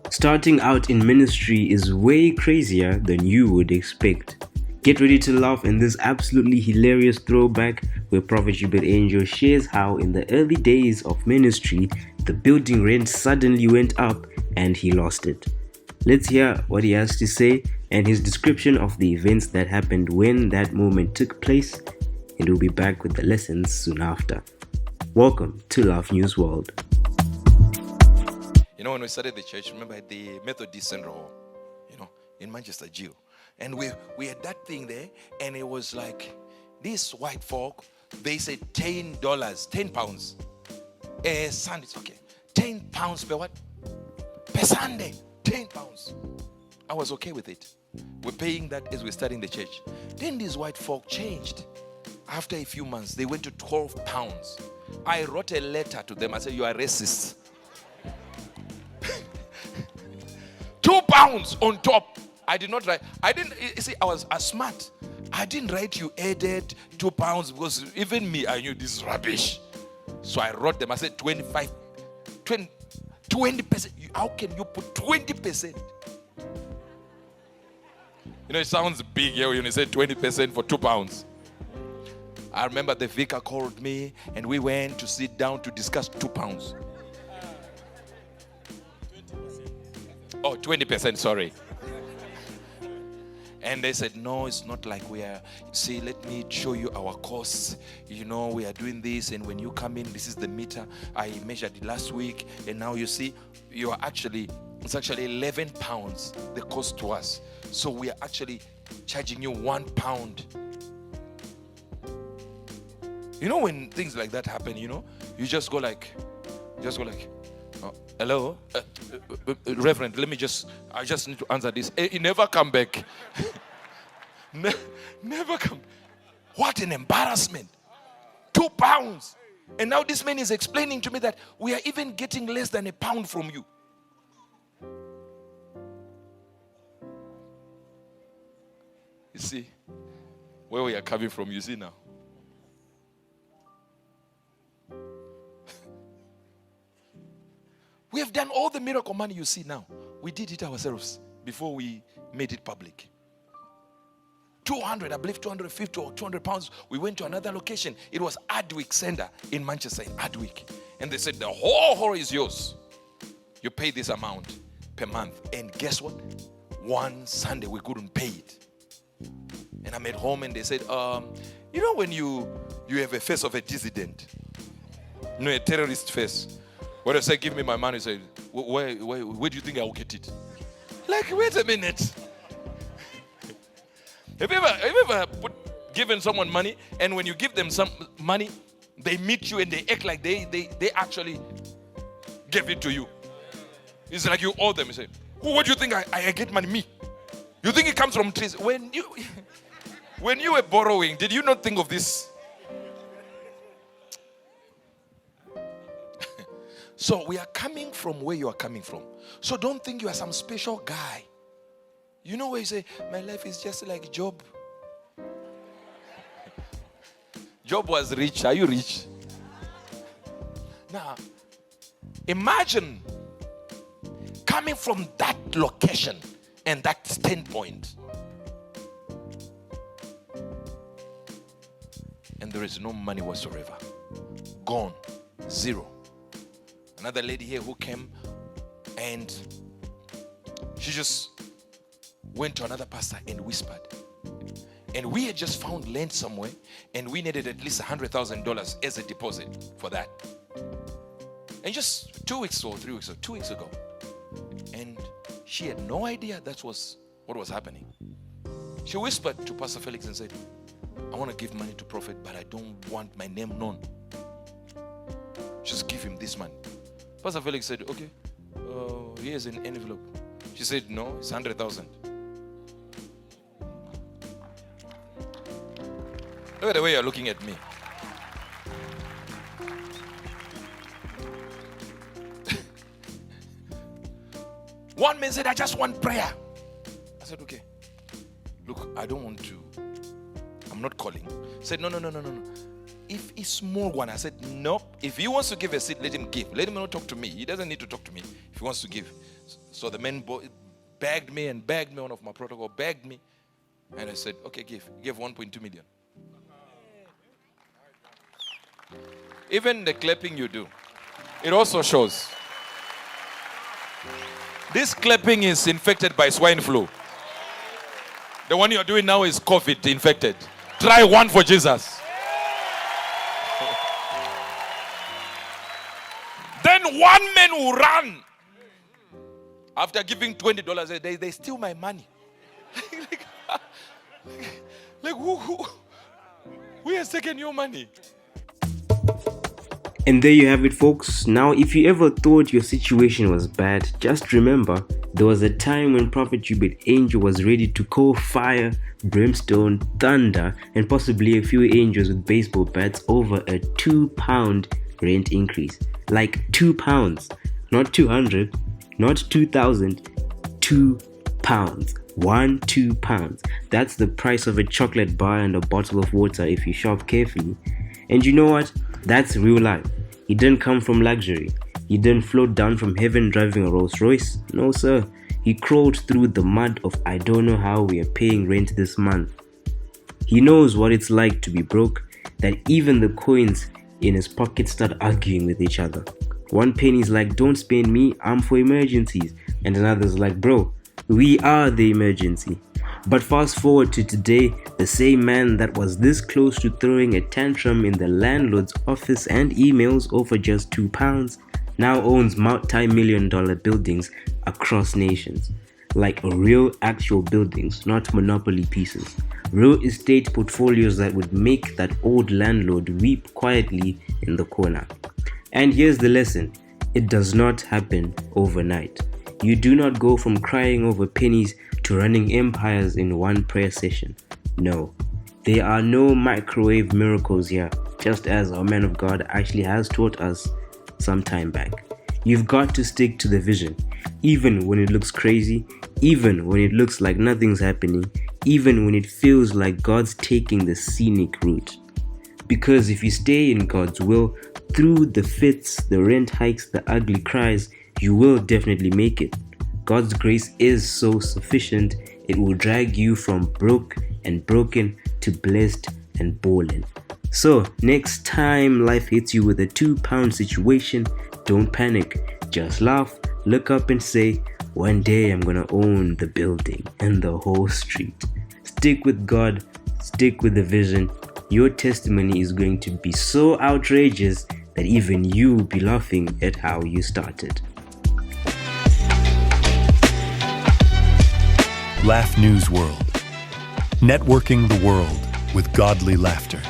Starting out in ministry is way crazier than you would expect. Get ready to laugh in this absolutely hilarious throwback where Prophet Uebert Angel shares how in the early days of ministry, the building rent suddenly went up and he lost it. Let's hear what he has to say and his description of the events that happened when that moment took place, and we'll be back with the lessons soon after. Welcome to LaughNewsWorld. You know, when we started the church, remember the Methodist Central Hall, in Manchester, Jew. And we had that thing there, and it was like, these white folk, they said $10, 10 pounds. Sunday, it's okay. 10 pounds per what? Per Sunday, 10 pounds. I was okay with it. We're paying that as we're starting the church. Then these white folk changed. After a few months, they went to 12 pounds. I wrote a letter to them. I said, you are racist. 2 pounds on top. I did not write. I was smart. I didn't write you added 2 pounds because even me, I knew this is rubbish. So I wrote them. I said 20%. How can you put 20%? It sounds big here when you say 20% for 2 pounds. I remember the vicar called me and we went to sit down to discuss 2 pounds. 20%, sorry. And they said, no, it's not like we are. See, let me show you our costs. We are doing this, and when you come in, this is the meter. I measured it last week, and now you see, it's actually 11 pounds, the cost to us. So we are actually charging you 1 pound. When things like that happen, you just go like, hello, Reverend, I just need to answer this. He never come back. Never come. What an embarrassment. 2 pounds. And now this man is explaining to me that we are even getting less than £1 from you. You see where we are coming from, you see now. We have done all the miracle money you see now. We did it ourselves before we made it public. 200, I believe 250 or 200 pounds. We went to another location. It was Ardwick Center in Manchester, in Ardwick. And they said, the whole hall is yours. You pay this amount per month. And guess what? One Sunday we couldn't pay it. And I'm at home and they said, when you have a face of a dissident, a terrorist face. When I say, give me my money, I say, where do you think I will get it? Like, wait a minute. Have you ever given someone money, and when you give them some money, they meet you and they act like they actually gave it to you? It's like you owe them. You say, what do you think I get money? Me? You think it comes from trees? When you were borrowing, did you not think of this? So we are coming from where you are coming from. So don't think you are some special guy. Where you say, my life is just like Job. Job was rich. Are you rich? Now, imagine coming from that location and that standpoint. And there is no money whatsoever. Gone. Zero. Another lady here who came and she just went to another pastor and whispered. And we had just found land somewhere and we needed at least $100,000 as a deposit for that. And just 2 weeks or 3 weeks or 2 weeks ago. And she had no idea that was what was happening. She whispered to Pastor Felix and said, I want to give money to Prophet, but I don't want my name known. Just give him this money. Pastor Felix said, okay, here's an envelope. She said, no, it's 100,000. Look at the way you're looking at me. One man said, I just want prayer. I said, okay. Look, I don't want to. I'm not calling. Said, no. if a small one, I said, no. If he wants to give a seat, let him give. Let him not talk to me. He doesn't need to talk to me if he wants to give. So the man begged me, one of my protocol begged me. And I said, okay, give. He gave 1.2 million. Even the clapping you do, it also shows. This clapping is infected by swine flu. The one you're doing now is COVID infected. Try one for Jesus. Then one man will run. After giving $20, they steal my money. Like who has taken your money? And there you have it, folks. Now, if you ever thought your situation was bad, just remember there was a time when Prophet Uebert Angel was ready to call fire, brimstone, thunder, and possibly a few angels with baseball bats over a £2 rent increase. Like £2, not 200, not 2,000, £2. £2. That's the price of a chocolate bar and a bottle of water if you shop carefully. And you know what? That's real life. He didn't come from luxury. He didn't float down from heaven driving a Rolls Royce. No, sir. He crawled through the mud of I don't know how we are paying rent this month. He knows what it's like to be broke, that even the coins in his pocket start arguing with each other. One penny's like, don't spend me, I'm for emergencies. And another's like, bro, we are the emergency. But fast forward to today, the same man that was this close to throwing a tantrum in the landlord's office and emails over just £2 now owns multi-million-dollar buildings across nations. Like real actual buildings, not monopoly pieces. Real estate portfolios that would make that old landlord weep quietly in the corner. And here's the lesson. It does not happen overnight. You do not go from crying over pennies to running empires in one prayer session. No, there are no microwave miracles here, just as our man of God actually has taught us some time back. You've got to stick to the vision, even when it looks crazy, even when it looks like nothing's happening, even when it feels like God's taking the scenic route. Because if you stay in God's will, through the fits, the rent hikes, the ugly cries, you will definitely make it. God's grace is so sufficient, it will drag you from broke and broken to blessed and balling. So, next time life hits you with a £2 situation, don't panic. Just laugh, look up and say, one day I'm gonna own the building and the whole street. Stick with God, stick with the vision. Your testimony is going to be so outrageous that even you will be laughing at how you started. LaughNewsWorld. Networking the world with godly laughter.